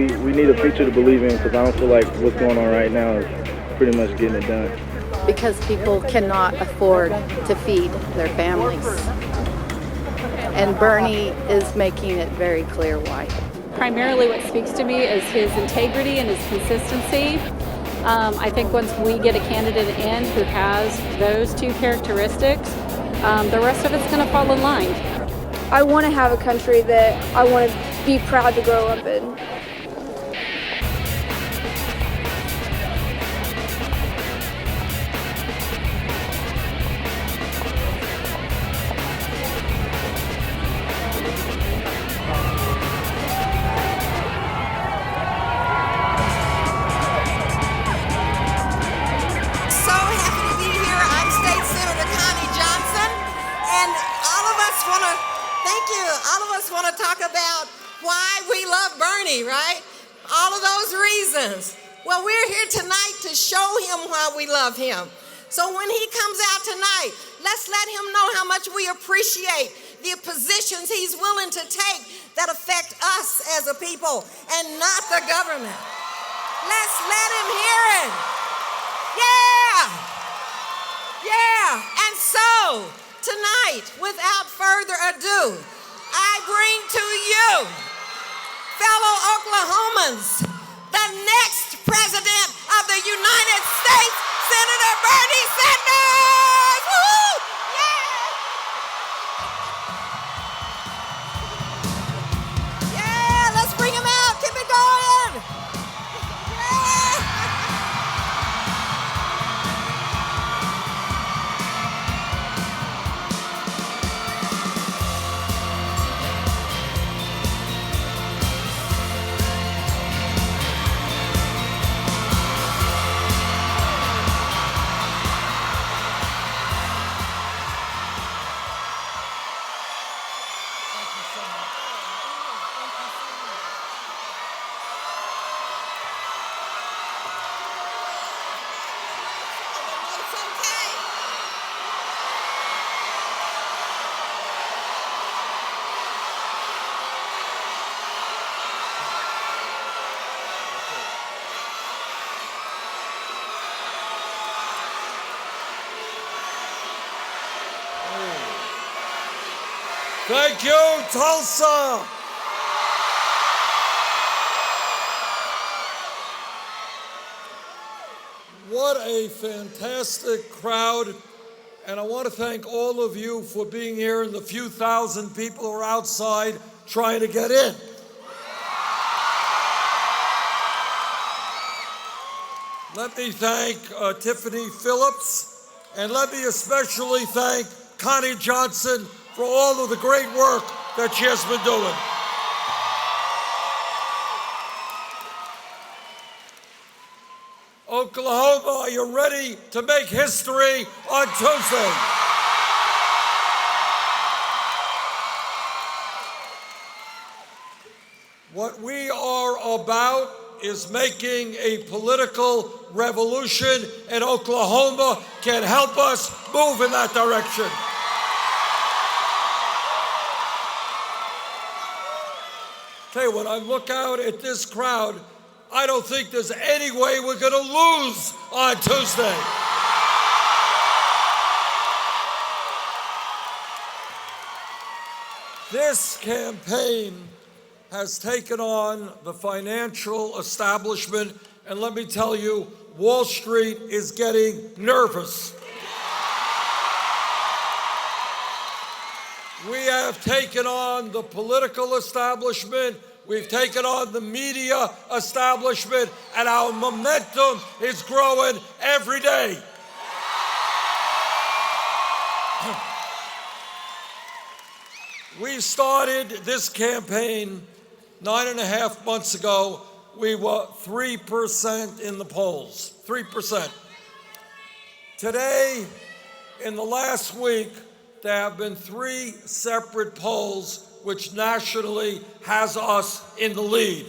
we need a future to believe in, because I don't feel like what's going on right now is pretty much getting it done. Because people cannot afford to feed their families. And Bernie is making it very clear why. Primarily what speaks to me is his integrity and his consistency. I think once we get a candidate in who has those two characteristics, the rest of it's going to fall in line. I want to have a country that I want to be proud to grow up in. Want to talk about why we love Bernie, right? All of those reasons. Well, we're here tonight to show him why we love him. So when he comes out tonight, let's let him know how much we appreciate the positions he's willing to take that affect us as a people and not the government. Let's let him hear it. Yeah. And so tonight, without further ado, I bring to you, fellow Oklahomans, the next president of the United States, Senator Bernie Sanders! Woo! Yeah, let's bring him out. Keep it going. Yeah. Thank you, Tulsa. What a fantastic crowd. And I want to thank all of you for being here and the few thousand people who are outside trying to get in. Let me thank Tiffany Phillips, and let me especially thank Connie Johnson for all of the great work that she has been doing. Oklahoma, are you ready to make history on Tuesday? What we are about is making a political revolution, and Oklahoma can help us move in that direction. Okay, when I look out at this crowd, I don't think there's any way we're going to lose on Tuesday. This campaign has taken on the financial establishment, and let me tell you, Wall Street is getting nervous. We have taken on the political establishment, we've taken on the media establishment, and our momentum is growing every day. We started this campaign 9.5 months ago. We were 3% in the polls, 3%. Today, in the last week, there have been 3 separate polls which nationally has us in the lead.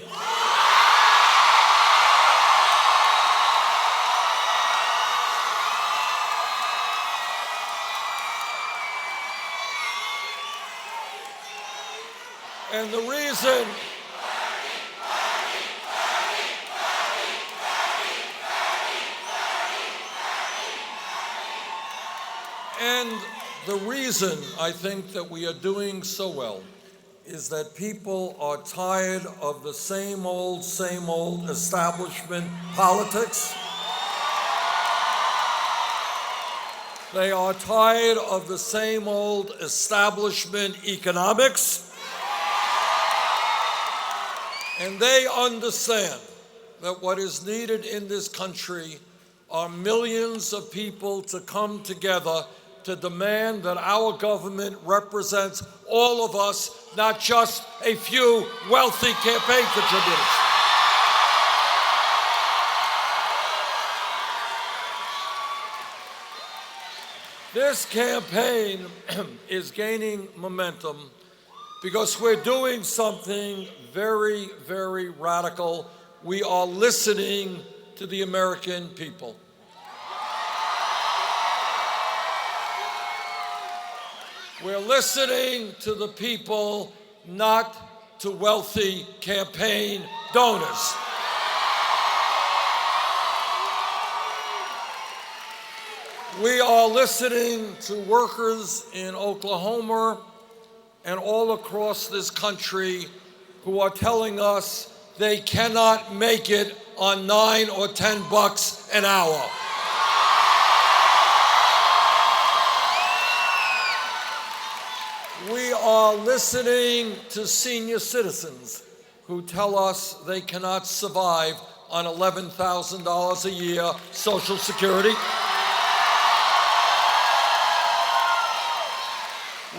And the reason And the reason I think that we are doing so well is that people are tired of the same old establishment politics. They are tired of the same old establishment economics. And they understand that what is needed in this country are millions of people to come together to demand that our government represents all of us, not just a few wealthy campaign contributors. This campaign is gaining momentum because we're doing something very, very radical. We are listening to the American people. We're listening to the people, not to wealthy campaign donors. We are listening to workers in Oklahoma and all across this country who are telling us they cannot make it on $9 or $10 an hour. We are listening to senior citizens who tell us they cannot survive on $11,000 a year Social Security.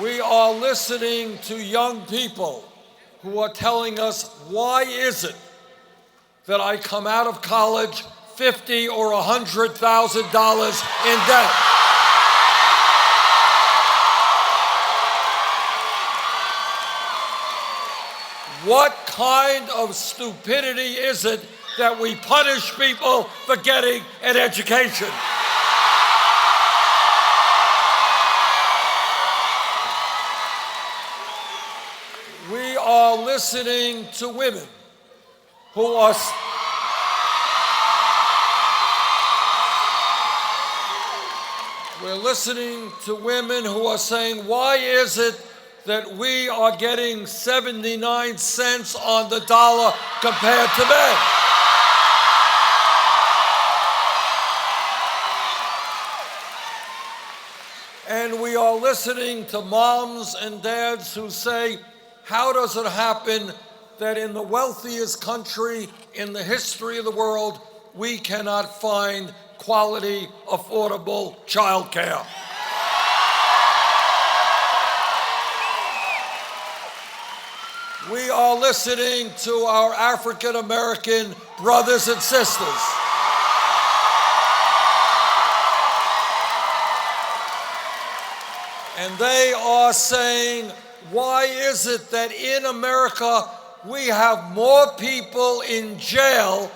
We are listening to young people who are telling us, why is it that I come out of college $50,000 or $100,000 in debt? What kind of stupidity is it that we punish people for getting an education? We are listening to women who are saying, why is it that we are getting 79 cents on the dollar compared to men? And we are listening to moms and dads who say, how does it happen that in the wealthiest country in the history of the world, we cannot find quality, affordable child care? We are listening to our African American brothers and sisters. And they are saying, why is it that in America we have more people in jail,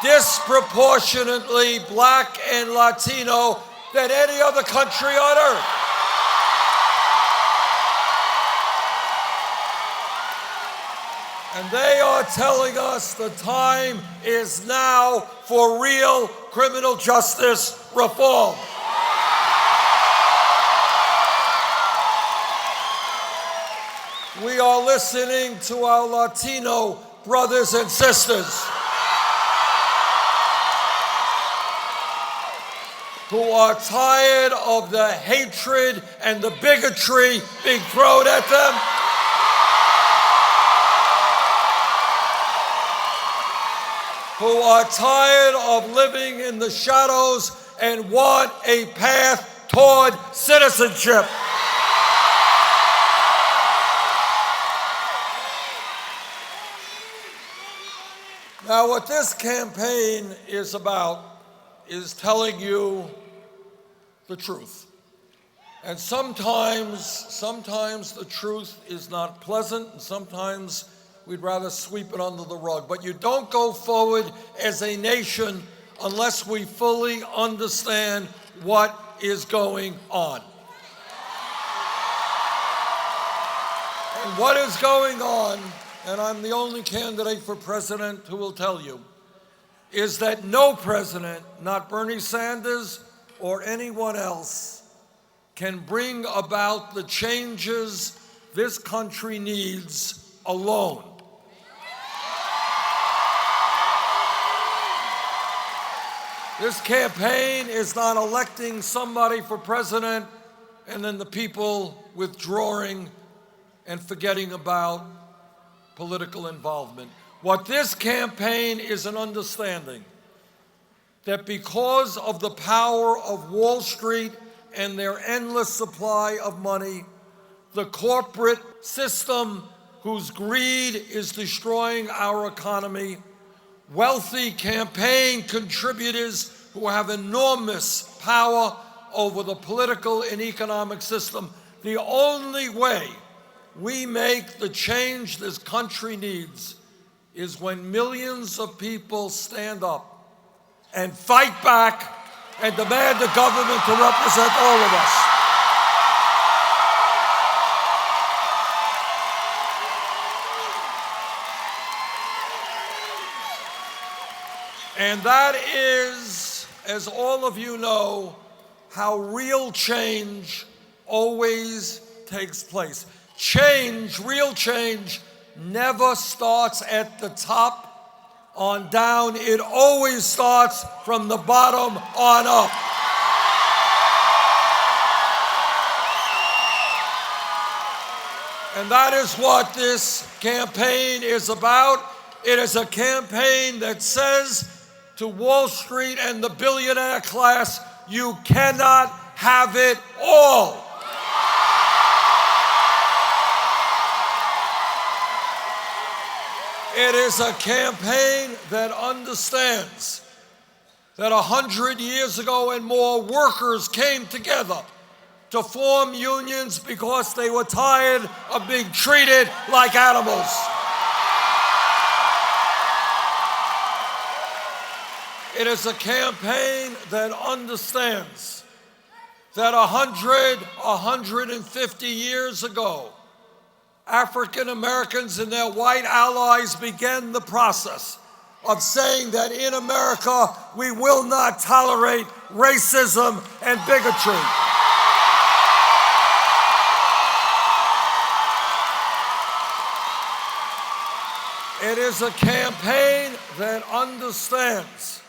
disproportionately Black and Latino, than any other country on earth? And they are telling us the time is now for real criminal justice reform. We are listening to our Latino brothers and sisters who are tired of the hatred and the bigotry being thrown at them. Who are tired of living in the shadows and want a path toward citizenship. Now, what this campaign is about is telling you the truth. And sometimes the truth is not pleasant, and sometimes we'd rather sweep it under the rug. But you don't go forward as a nation unless we fully understand what is going on. And what is going on, and I'm the only candidate for president who will tell you, is that no president, not Bernie Sanders or anyone else can bring about the changes this country needs alone. This campaign is not electing somebody for president and then the people withdrawing and forgetting about political involvement. What this campaign is an understanding that because of the power of Wall Street and their endless supply of money, the corporate system whose greed is destroying our economy, wealthy campaign contributors who have enormous power over the political and economic system. The only way we make the change this country needs is when millions of people stand up and fight back and demand the government to represent all of us. And that is, as all of you know, how real change always takes place. Change, real change, never starts at the top on down. It always starts from the bottom on up. And that is what this campaign is about. It is a campaign that says to Wall Street and the billionaire class, you cannot have it all. It is a campaign that understands that 100 years ago and more, workers came together to form unions because they were tired of being treated like animals. It is a campaign that understands that 150 years ago, African Americans and their white allies began the process of saying that in America we will not tolerate racism and bigotry. It is a campaign that understands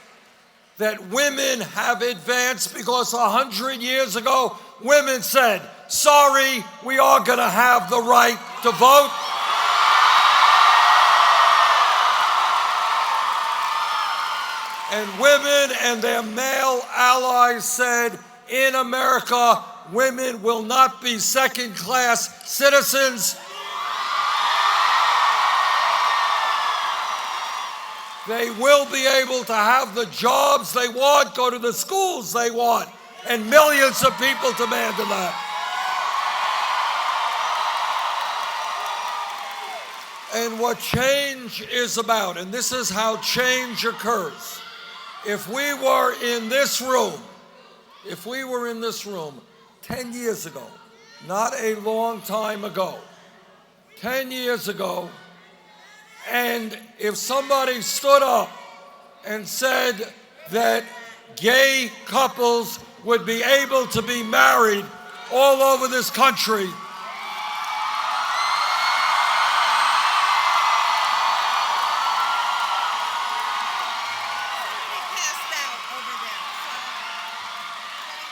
that women have advanced because 100 years ago, women said, sorry, we are going to have the right to vote. And women and their male allies said, in America, women will not be second-class citizens. They will be able to have the jobs they want, go to the schools they want, and millions of people demanded that. And what change is about, and this is how change occurs. If we were in this room 10 years ago, not a long time ago, 10 years ago, and if somebody stood up and said that gay couples would be able to be married all over this country,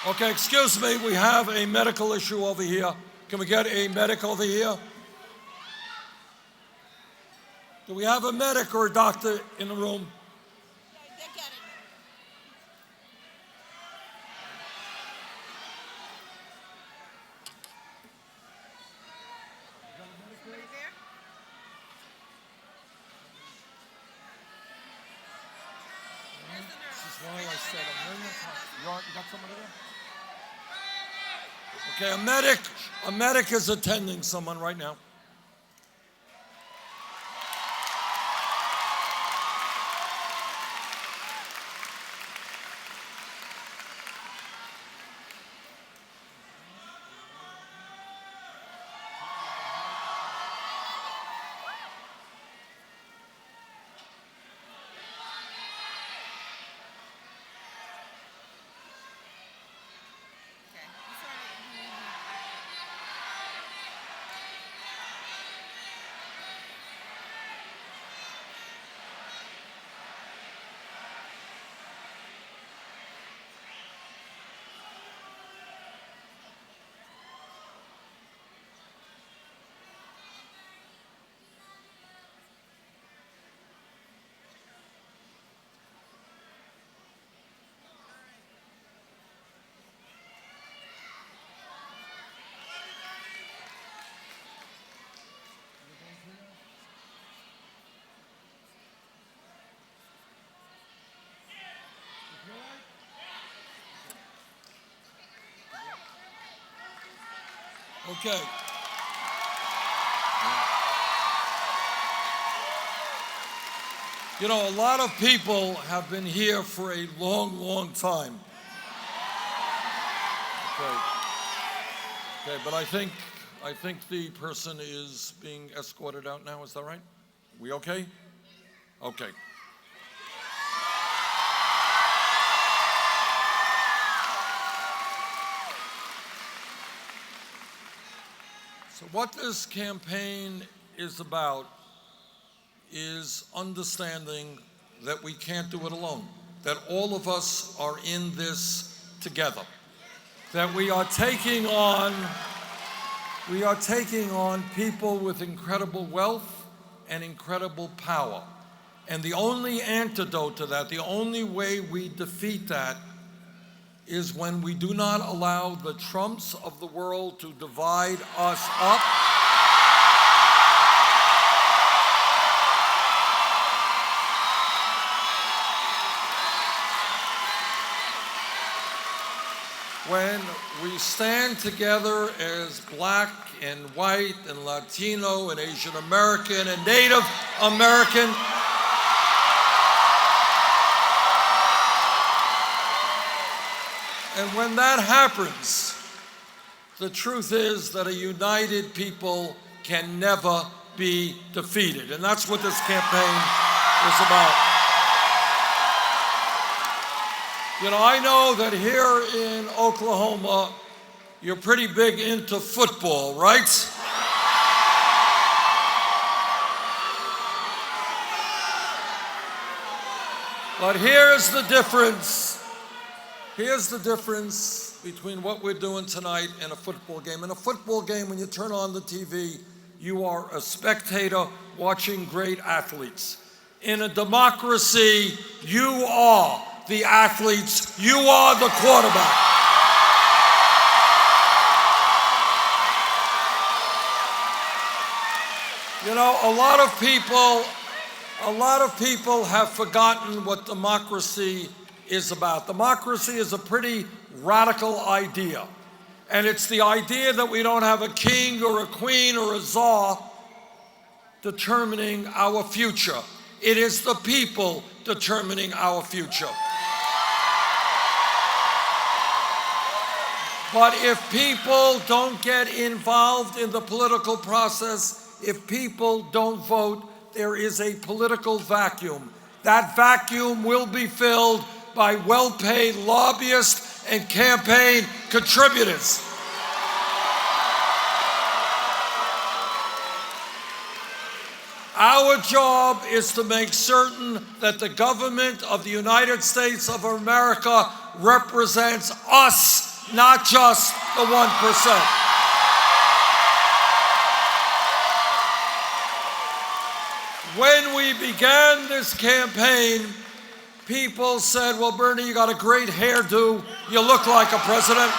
okay, excuse me, we have a medical issue over here. Can we get a medic over here? Do we have a medic or a doctor in the room? This is why I said you got somebody there? Okay, a medic is attending someone right now. Okay. You know, a lot of people have been here for a long, long time. Okay, but I think the person is being escorted out now. Is that right? We okay? Okay. So what this campaign is about is understanding that we can't do it alone, that all of us are in this together, that we are taking on people with incredible wealth and incredible power. And the only antidote to that, the only way we defeat that, is when we do not allow the Trumps of the world to divide us up. When we stand together as black and white and Latino and Asian American and Native American, and when that happens, the truth is that a united people can never be defeated. And that's what this campaign is about. You know, I know that here in Oklahoma, you're pretty big into football, right? But here's the difference. Here's the difference between what we're doing tonight and a football game. In a football game, when you turn on the TV, you are a spectator watching great athletes. In a democracy, you are the athletes, you are the quarterback. You know, a lot of people have forgotten what democracy is about. Democracy is a pretty radical idea. And it's the idea that we don't have a king or a queen or a czar determining our future. It is the people determining our future. But if people don't get involved in the political process, if people don't vote, there is a political vacuum. That vacuum will be filled by well-paid lobbyists and campaign contributors. Our job is to make certain that the government of the United States of America represents us, not just the 1%. When we began this campaign, people said, well, Bernie, you got a great hairdo. You look like a president.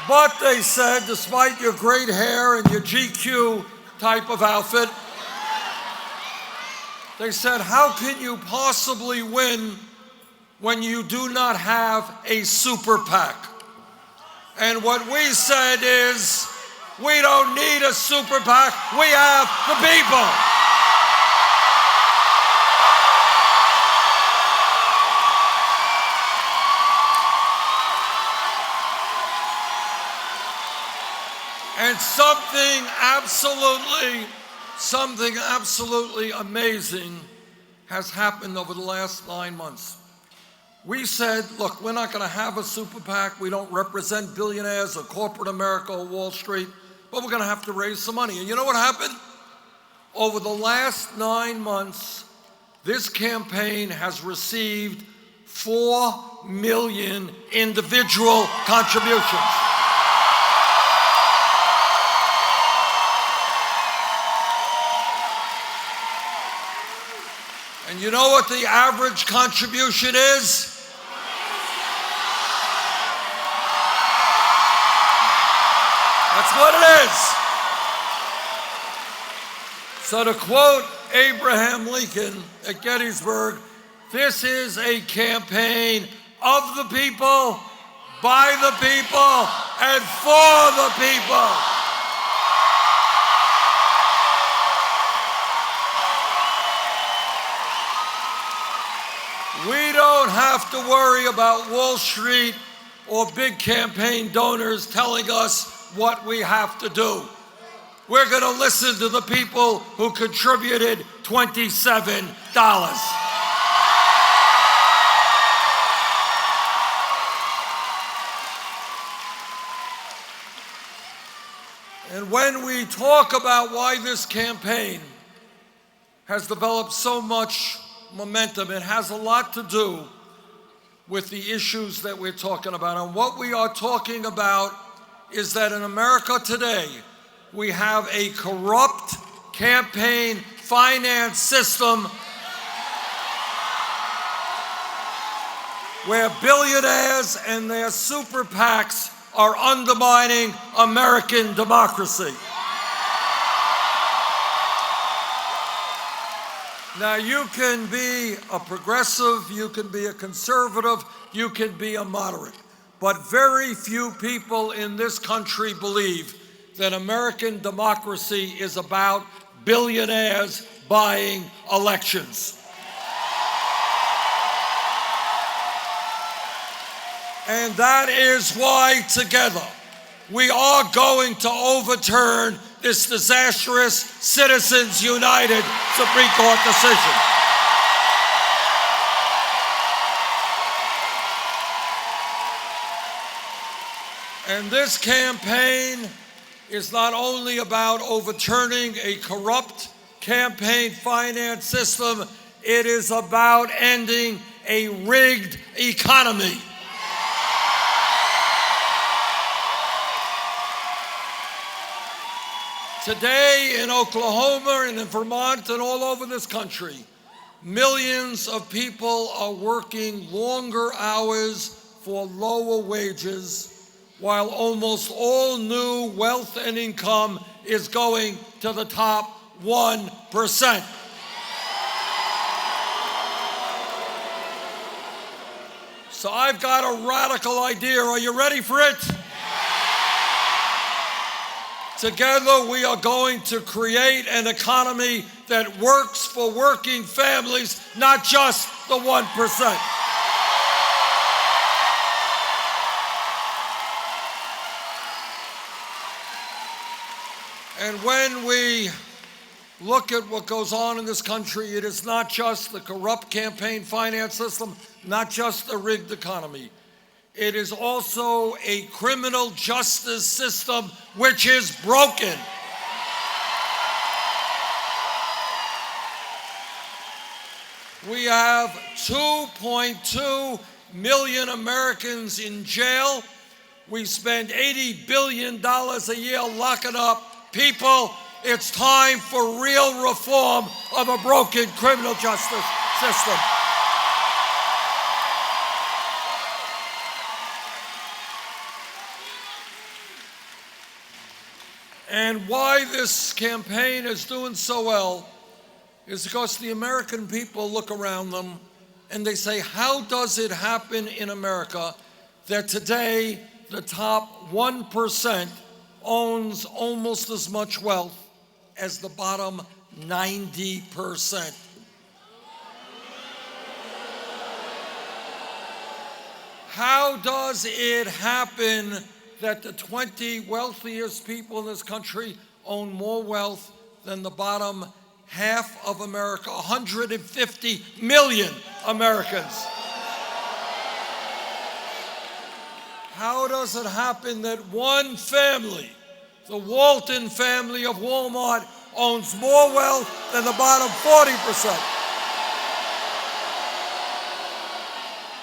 But they said, despite your great hair and your GQ type of outfit, they said, how can you possibly win when you do not have a super PAC? And what we said is, we don't need a super PAC, we have the people. And something absolutely amazing has happened over the last 9 months. We said, look, we're not going to have a super PAC. We don't represent billionaires or corporate America or Wall Street, but we're going to have to raise some money. And you know what happened? Over the last 9 months, this campaign has received 4 million individual contributions. And you know what the average contribution is? That's what it is. So to quote Abraham Lincoln at Gettysburg, this is a campaign of the people, by the people, and for the people. We don't have to worry about Wall Street or big campaign donors telling us what we have to do. We're going to listen to the people who contributed $27. And when we talk about why this campaign has developed so much momentum, it has a lot to do with the issues that we're talking about. And what we are talking about is that in America today, we have a corrupt campaign finance system where billionaires and their super PACs are undermining American democracy. Now, you can be a progressive, you can be a conservative, you can be a moderate, but very few people in this country believe that American democracy is about billionaires buying elections. And that is why together we are going to overturn this disastrous Citizens United Supreme Court decision. And this campaign is not only about overturning a corrupt campaign finance system, it is about ending a rigged economy. Today in Oklahoma and in Vermont and all over this country, millions of people are working longer hours for lower wages, while almost all new wealth and income is going to the top 1%. So I've got a radical idea. Are you ready for it? Together, we are going to create an economy that works for working families, not just the 1%. And when we look at what goes on in this country, it is not just the corrupt campaign finance system, not just the rigged economy. It is also a criminal justice system which is broken. We have 2.2 million Americans in jail. We spend $80 billion a year locking up people. It's time for real reform of a broken criminal justice system. And why this campaign is doing so well is because the American people look around them and they say, how does it happen in America that today the top 1% owns almost as much wealth as the bottom 90%? How does it happen that the 20 wealthiest people in this country own more wealth than the bottom half of America, 150 million Americans? How does it happen that one family, the Walton family of Walmart, owns more wealth than the bottom 40%?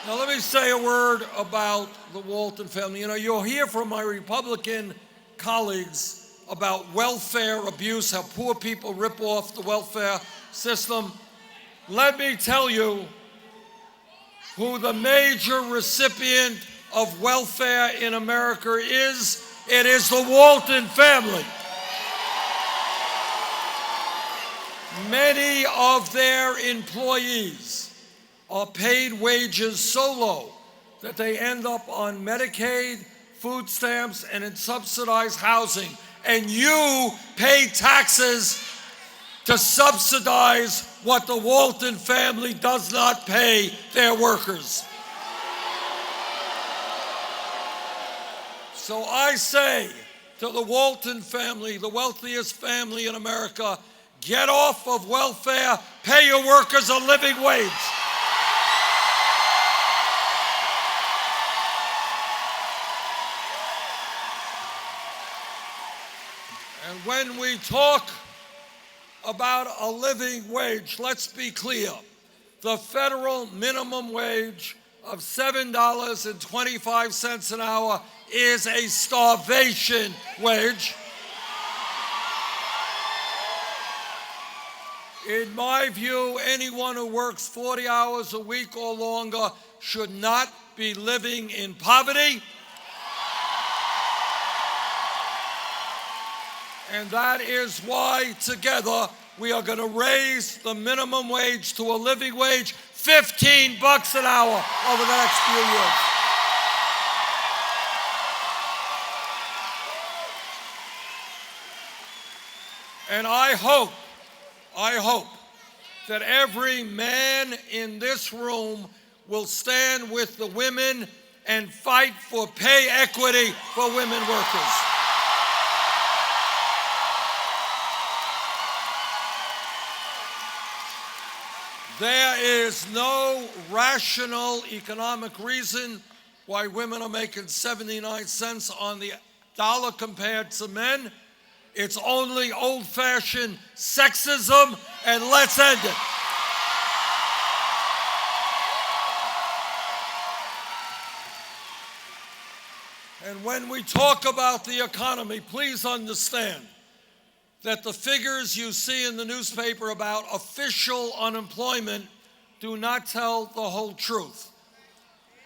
Now, let me say a word about the Walton family. You know, you'll hear from my Republican colleagues about welfare abuse, how poor people rip off the welfare system. Let me tell you who the major recipient of welfare in America is. It is the Walton family. Many of their employees are paid wages so low that they end up on Medicaid, food stamps, and in subsidized housing. And you pay taxes to subsidize what the Walton family does not pay their workers. So I say to the Walton family, the wealthiest family in America, get off of welfare, pay your workers a living wage. And when we talk about a living wage, let's be clear. The federal minimum wage of $7.25 an hour is a starvation wage. In my view, anyone who works 40 hours a week or longer should not be living in poverty. And that is why together we are going to raise the minimum wage to a living wage, $15 an hour over the next few years. And I hope that every man in this room will stand with the women and fight for pay equity for women workers. There is no rational economic reason why women are making 79 cents on the dollar compared to men. It's only old-fashioned sexism, and let's end it. And when we talk about the economy, please understand that the figures you see in the newspaper about official unemployment do not tell the whole truth.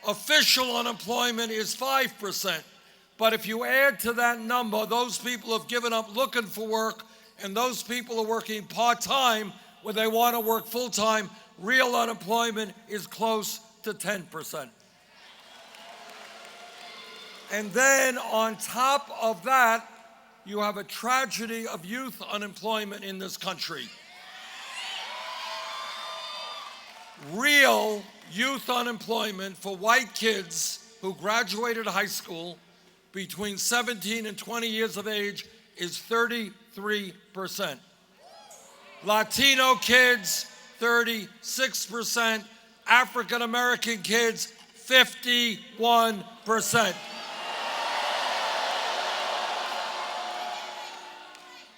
Official unemployment is 5%. But if you add to that number, those people have given up looking for work, and those people are working part-time when they want to work full-time, real unemployment is close to 10%. And then on top of that, you have a tragedy of youth unemployment in this country. Real youth unemployment for white kids who graduated high school between 17 and 20 years of age is 33%. Latino kids, 36%. African American kids, 51%.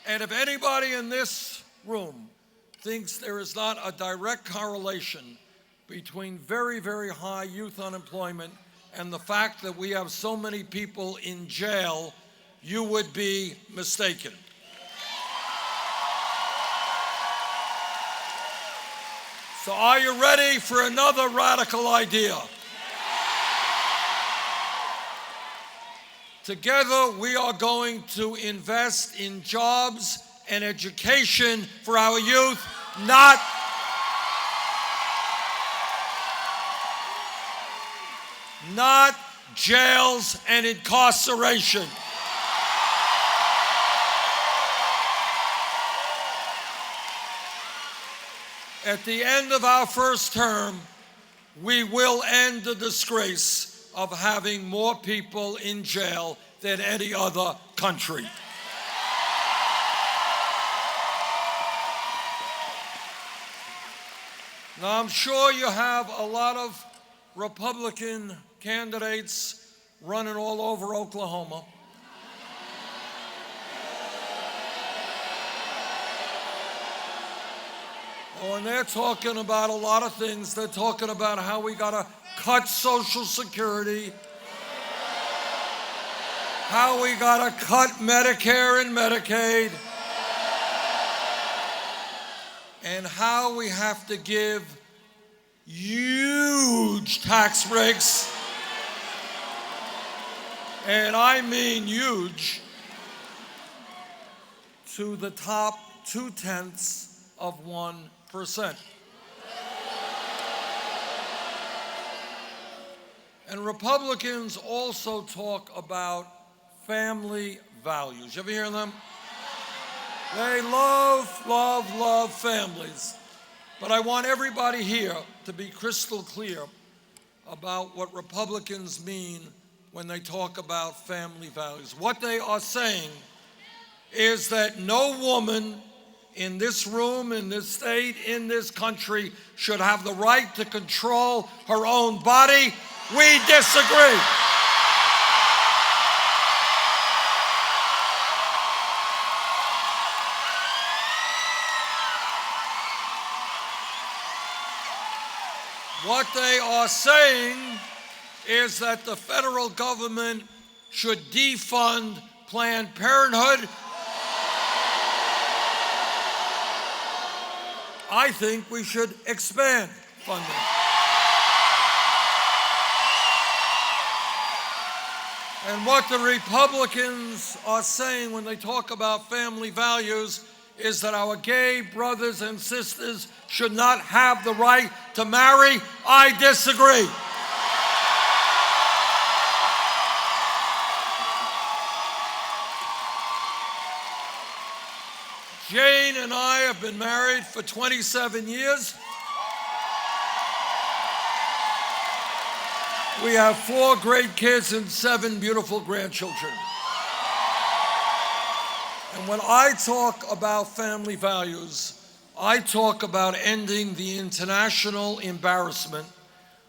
And if anybody in this room thinks there is not a direct correlation between very, very high youth unemployment and the fact that we have so many people in jail, you would be mistaken. So are you ready for another radical idea? Together, we are going to invest in jobs and education for our youth, not jails and incarceration. At the end of our first term, we will end the disgrace of having more people in jail than any other country. Now, I'm sure you have a lot of Republican candidates running all over Oklahoma. Oh, and they're talking about a lot of things. They're talking about how we got to cut Social Security, how we got to cut Medicare and Medicaid, and how we have to give huge tax breaks, and I mean huge, to the top 0.2%. And And Republicans also talk about family values. You ever hear them? They love families. But I want everybody here to be crystal clear about what Republicans mean when they talk about family values. What they are saying is that no woman in this room, in this state, in this country should have the right to control her own body. We disagree. What they are saying is that the federal government should defund Planned Parenthood. I think we should expand funding. And what the Republicans are saying when they talk about family values is that our gay brothers and sisters should not have the right to marry. I disagree. Jane and I have been married for 27 years. We have 4 great kids and 7 beautiful grandchildren. And when I talk about family values, I talk about ending the international embarrassment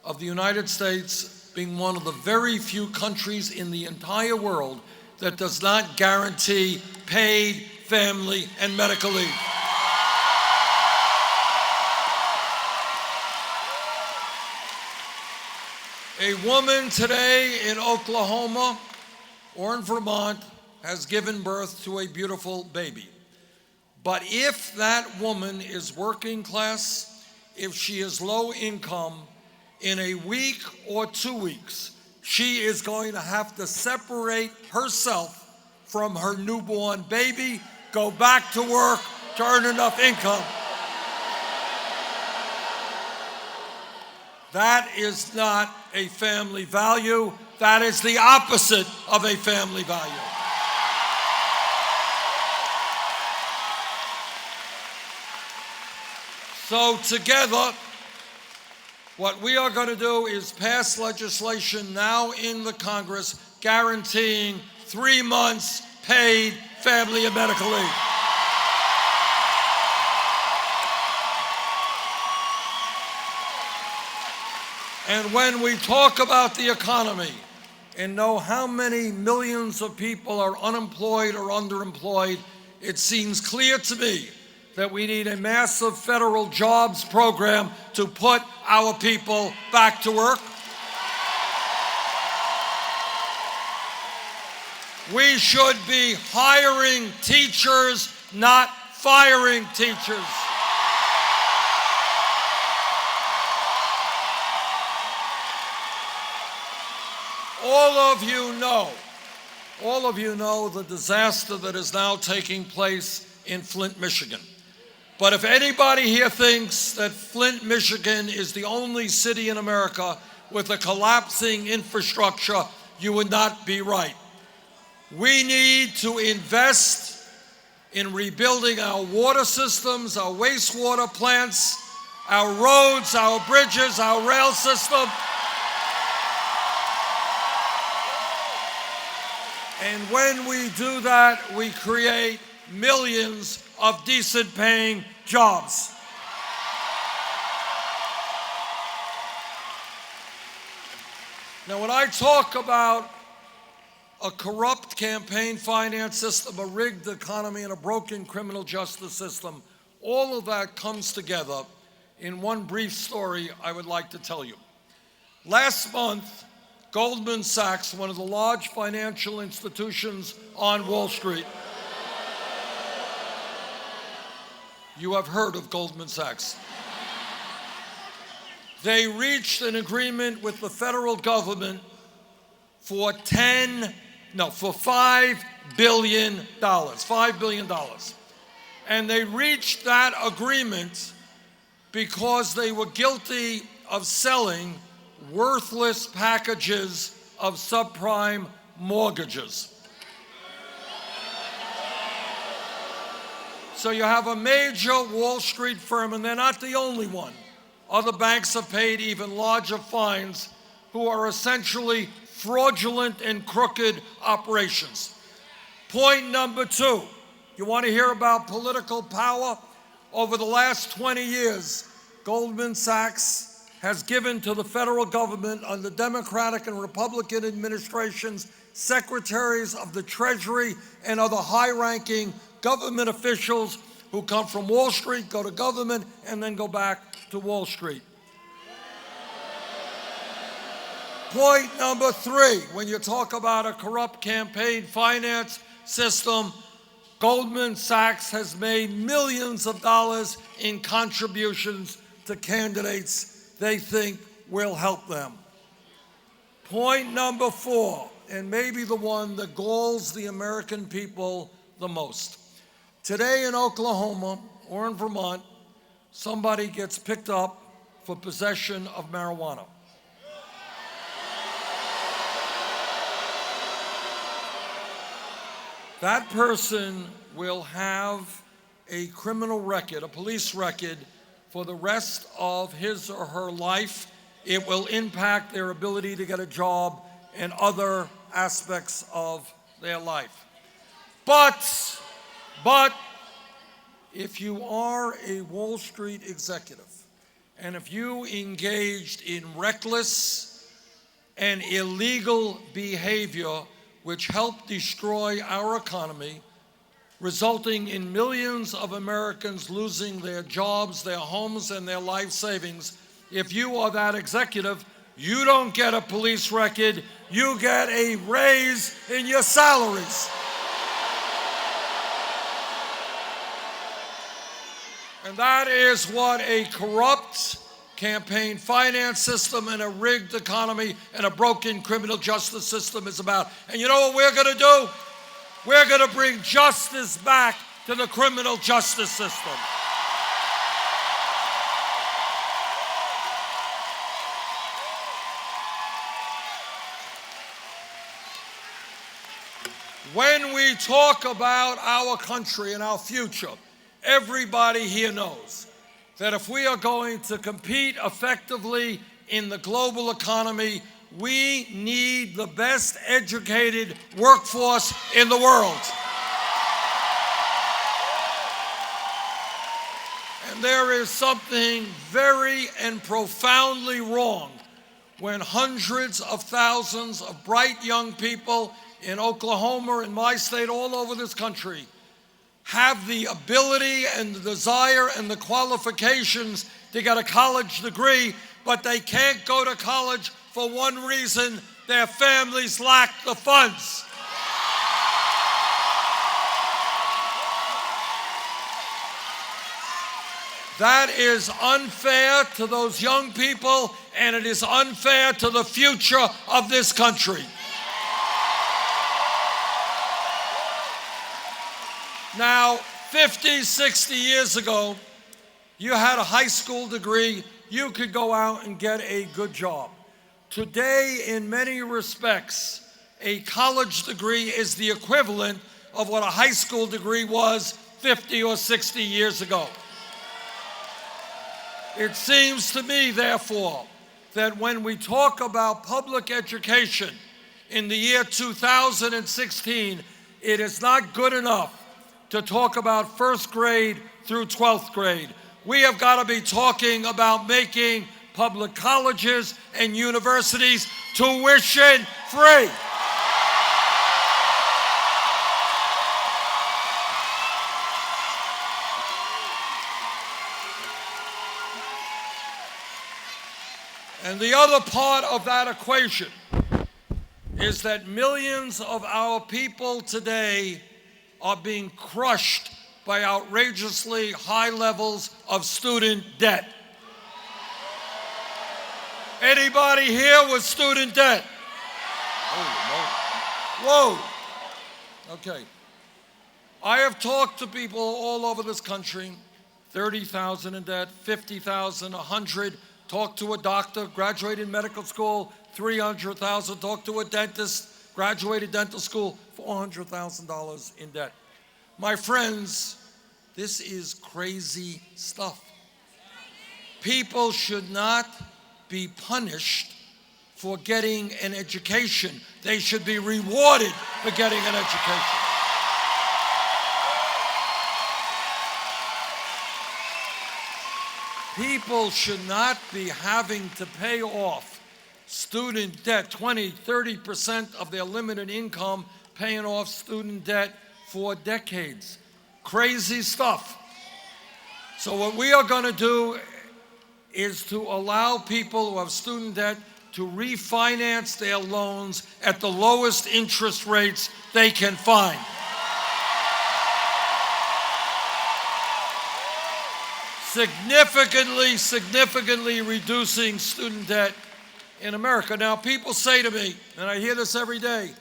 of the United States being one of the very few countries in the entire world that does not guarantee paid family and medical leave. A woman today in Oklahoma or in Vermont has given birth to a beautiful baby. But if that woman is working class, if she is low income, in a week or 2 weeks, she is going to have to separate herself from her newborn baby, go back to work to earn enough income. That is not a family value. That is the opposite of a family value. So together, what we are going to do is pass legislation now in the Congress guaranteeing 3 months paid family and medical leave. And when we talk about the economy and know how many millions of people are unemployed or underemployed, it seems clear to me that we need a massive federal jobs program to put our people back to work. We should be hiring teachers, not firing teachers. All of you know the disaster that is now taking place in Flint, Michigan. But if anybody here thinks that Flint, Michigan is the only city in America with a collapsing infrastructure, you would not be right. We need to invest in rebuilding our water systems, our wastewater plants, our roads, our bridges, our rail system. And when we do that, we create millions of decent paying jobs. Now, when I talk about a corrupt campaign finance system, a rigged economy, and a broken criminal justice system, all of that comes together in one brief story I would like to tell you. Last month, Goldman Sachs, one of the large financial institutions on Wall Street. You have heard of Goldman Sachs. They reached an agreement with the federal government for $5 billion. $5 billion. And they reached that agreement because they were guilty of selling worthless packages of subprime mortgages. So you have a major Wall Street firm, and they're not the only one. Other banks have paid even larger fines, who are essentially fraudulent and crooked operations. Point number two, you want to hear about political power? Over the last 20 years, Goldman Sachs has given to the federal government under Democratic and Republican administrations secretaries of the Treasury and other high-ranking government officials who come from Wall Street, go to government, and then go back to Wall Street. Point number three, when you talk about a corrupt campaign finance system, Goldman Sachs has made millions of dollars in contributions to candidates they think will help them. Point number four, and maybe the one that galls the American people the most. Today in Oklahoma or in Vermont, somebody gets picked up for possession of marijuana. That person will have a criminal record, a police record, for the rest of his or her life. It will impact their ability to get a job and other aspects of their life. But if you are a Wall Street executive, and if you engaged in reckless and illegal behavior which helped destroy our economy, resulting in millions of Americans losing their jobs, their homes, and their life savings, if you are that executive, you don't get a police record, you get a raise in your salaries. And that is what a corrupt campaign finance system and a rigged economy and a broken criminal justice system is about. And you know what we're going to do? We're going to bring justice back to the criminal justice system. When we talk about our country and our future, everybody here knows that if we are going to compete effectively in the global economy, we need the best educated workforce in the world. And there is something very and profoundly wrong when hundreds of thousands of bright young people in Oklahoma, in my state, all over this country, have the ability and the desire and the qualifications to get a college degree, but they can't go to college for one reason: their families lack the funds. That is unfair to those young people, and it is unfair to the future of this country. Now, 50, 60 years ago, you had a high school degree, you could go out and get a good job. Today, in many respects, a college degree is the equivalent of what a high school degree was 50 or 60 years ago. It seems to me, therefore, that when we talk about public education in the year 2016, it is not good enough to talk about first grade through 12th grade. We have got to be talking about making public colleges and universities tuition free. And the other part of that equation is that millions of our people today are being crushed by outrageously high levels of student debt. Anybody here with student debt? Whoa. Okay. I have talked to people all over this country, 30,000 in debt, 50,000, 100. talk to a doctor, graduated medical school, $300,000. Talk to a dentist, graduated dental school, $400,000 in debt. My friends, this is crazy stuff. People should not be punished for getting an education. They should be rewarded for getting an education. People should not be having to pay off student debt, 20, 30% of their limited income, paying off student debt for decades. Crazy stuff. So what we are going to do is to allow people who have student debt to refinance their loans at the lowest interest rates they can find. Significantly reducing student debt in America. Now, people say to me, and I hear this every day,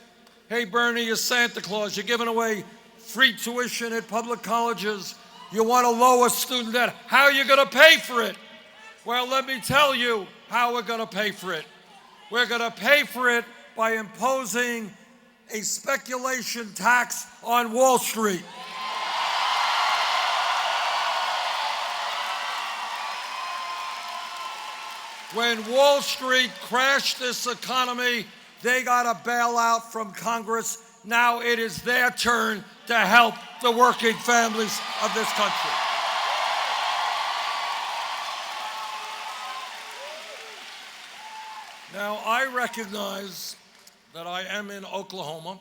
hey, Bernie, you're Santa Claus. You're giving away free tuition at public colleges. You want to lower student debt. How are you going to pay for it? Well, let me tell you how we're going to pay for it. We're going to pay for it by imposing a speculation tax on Wall Street. When Wall Street crashed this economy, they got a bailout from Congress. Now it is their turn to help the working families of this country. Now, I recognize that I am in Oklahoma,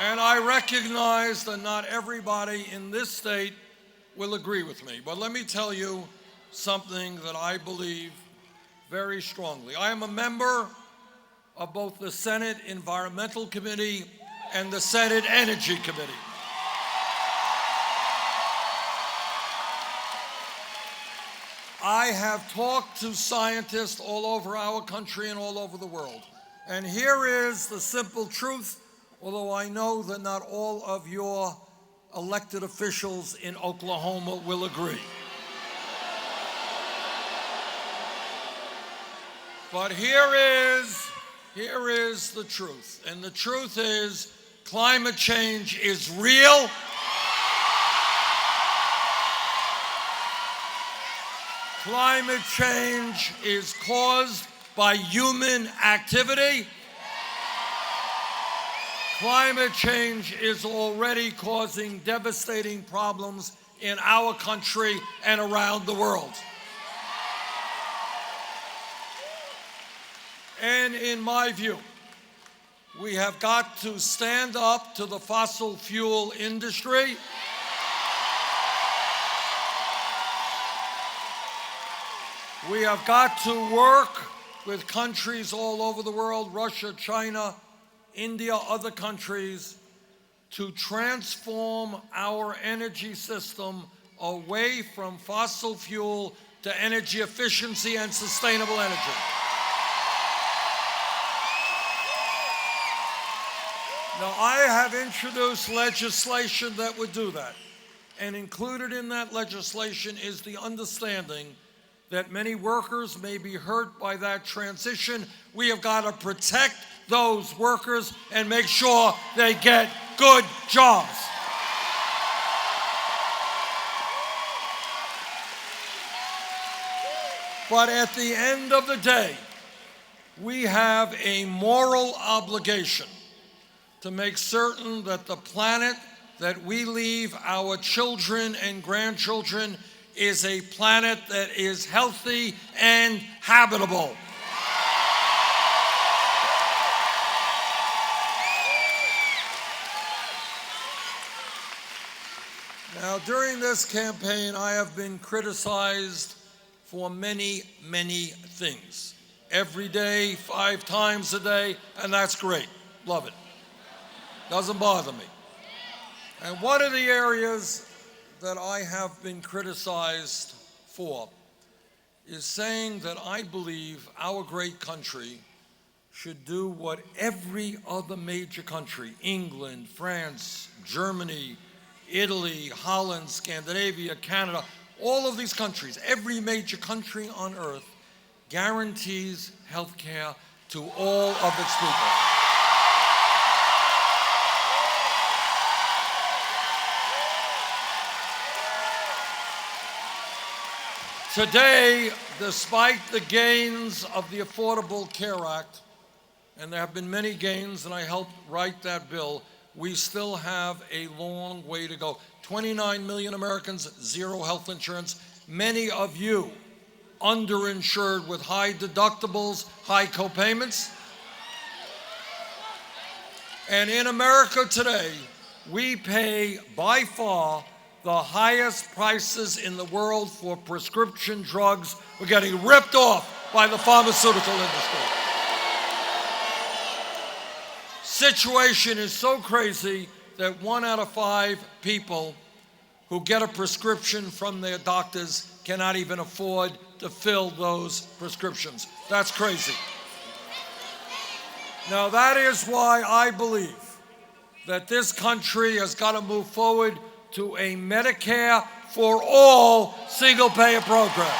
and I recognize that not everybody in this state will agree with me. But let me tell you something that I believe very strongly. I am a member of both the Senate Environmental Committee and the Senate Energy Committee. I have talked to scientists all over our country and all over the world. And here is the simple truth, although I know that not all of your elected officials in Oklahoma will agree. But here is the truth. And the truth is climate change is real. Climate change is caused by human activity. Climate change is already causing devastating problems in our country and around the world. And in my view, we have got to stand up to the fossil fuel industry. We have got to work with countries all over the world, Russia, China, India, other countries, to transform our energy system away from fossil fuel to energy efficiency and sustainable energy. Now, I have introduced legislation that would do that. And included in that legislation is the understanding that many workers may be hurt by that transition. We have got to protect those workers and make sure they get good jobs. But at the end of the day, we have a moral obligation to make certain that the planet that we leave our children and grandchildren is a planet that is healthy and habitable. Now, during this campaign, I have been criticized for many, many things. Every day, 5 times a day, and that's great. Love it. Doesn't bother me. And one of the areas that I have been criticized for is saying that I believe our great country should do what every other major country, England, France, Germany, Italy, Holland, Scandinavia, Canada, all of these countries, every major country on earth guarantees health care to all of its people. Today, despite the gains of the Affordable Care Act, and there have been many gains, and I helped write that bill, we still have a long way to go. 29 million Americans, zero health insurance. Many of you underinsured with high deductibles, high copayments. And in America today, we pay by far the highest prices in the world for prescription drugs. We're getting ripped off by the pharmaceutical industry. Situation is so crazy that 1 out of 5 people who get a prescription from their doctors cannot even afford to fill those prescriptions. That's crazy. Now, that is why I believe that this country has got to move forward to a Medicare for all single-payer program.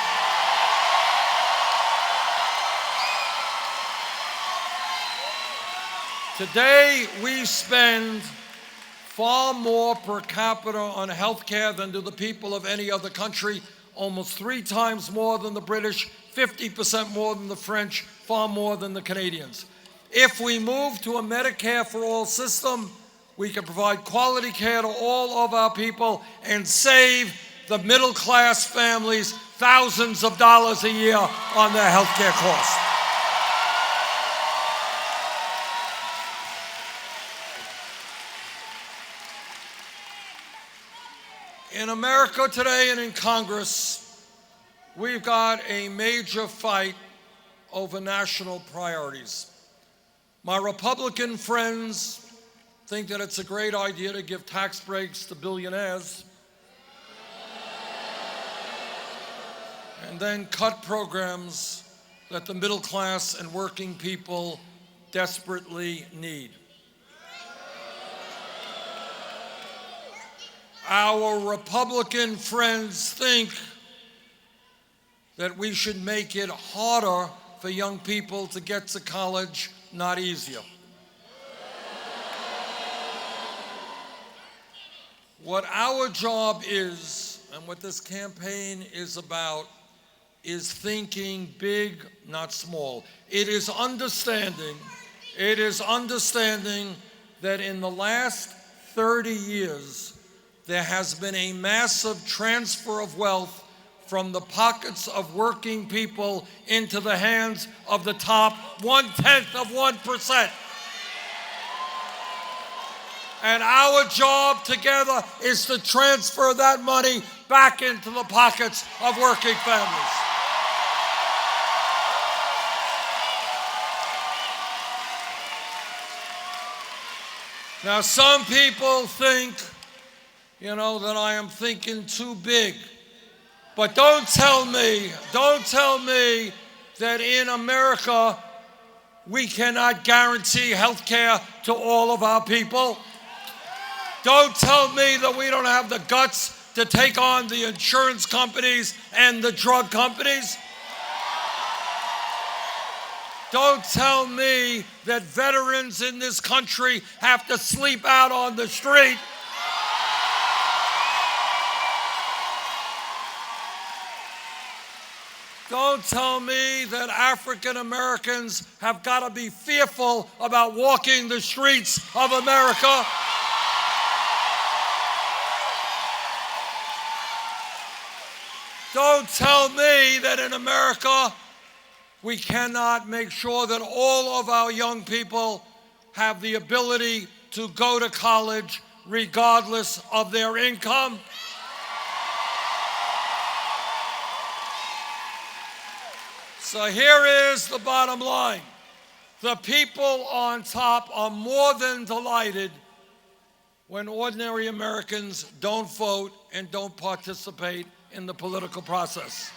Today, we spend far more per capita on health care than do the people of any other country, almost 3 times more than the British, 50% more than the French, far more than the Canadians. If we move to a Medicare for all system, we can provide quality care to all of our people and save the middle-class families thousands of dollars a year on their health care costs. In America today and in Congress, we've got a major fight over national priorities. My Republican friends think that it's a great idea to give tax breaks to billionaires and then cut programs that the middle class and working people desperately need. Our Republican friends think that we should make it harder for young people to get to college, not easier. What our job is, and what this campaign is about, is thinking big, not small. It is understanding that in the last 30 years, there has been a massive transfer of wealth from the pockets of working people into the hands of the top 0.1%. And our job together is to transfer that money back into the pockets of working families. Now, some people think, that I am thinking too big. But don't tell me that in America we cannot guarantee health care to all of our people. Don't tell me that we don't have the guts to take on the insurance companies and the drug companies. Don't tell me that veterans in this country have to sleep out on the street. Don't tell me that African Americans have got to be fearful about walking the streets of America. Don't tell me that in America we cannot make sure that all of our young people have the ability to go to college regardless of their income. So here is the bottom line. The people on top are more than delighted when ordinary Americans don't vote and don't participate in the political process.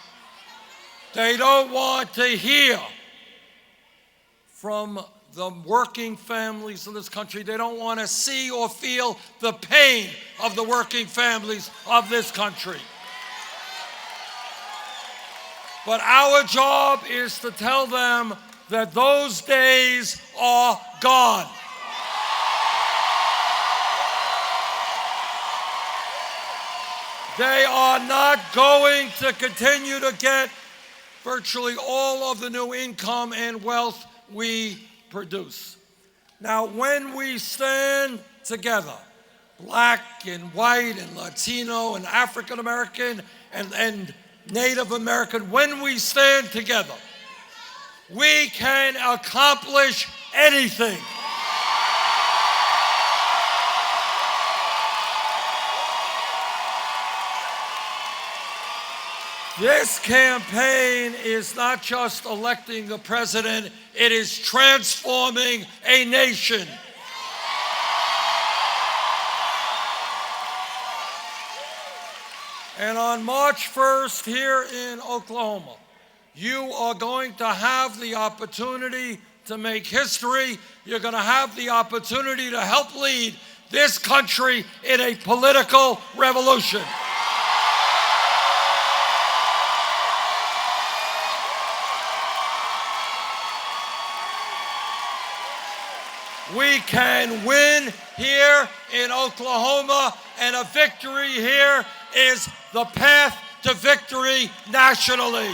They don't want to hear from the working families of this country. They don't want to see or feel the pain of the working families of this country. But our job is to tell them that those days are gone. They are not going to continue to get virtually all of the new income and wealth we produce. Now, when we stand together, black and white and Latino and African American and Native American, when we stand together, we can accomplish anything. This campaign is not just electing a president, it is transforming a nation. And on March 1st here in Oklahoma, you are going to have the opportunity to make history. You're going to have the opportunity to help lead this country in a political revolution. We can win here in Oklahoma, and a victory here is the path to victory nationally.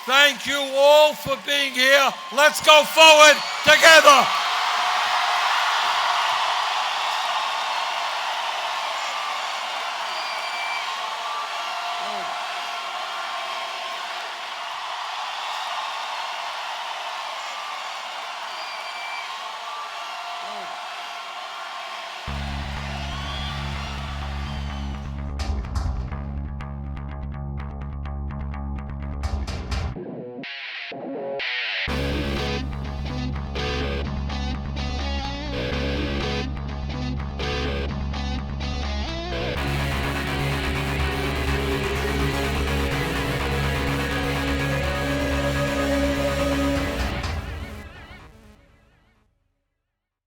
Thank you all for being here. Let's go forward together.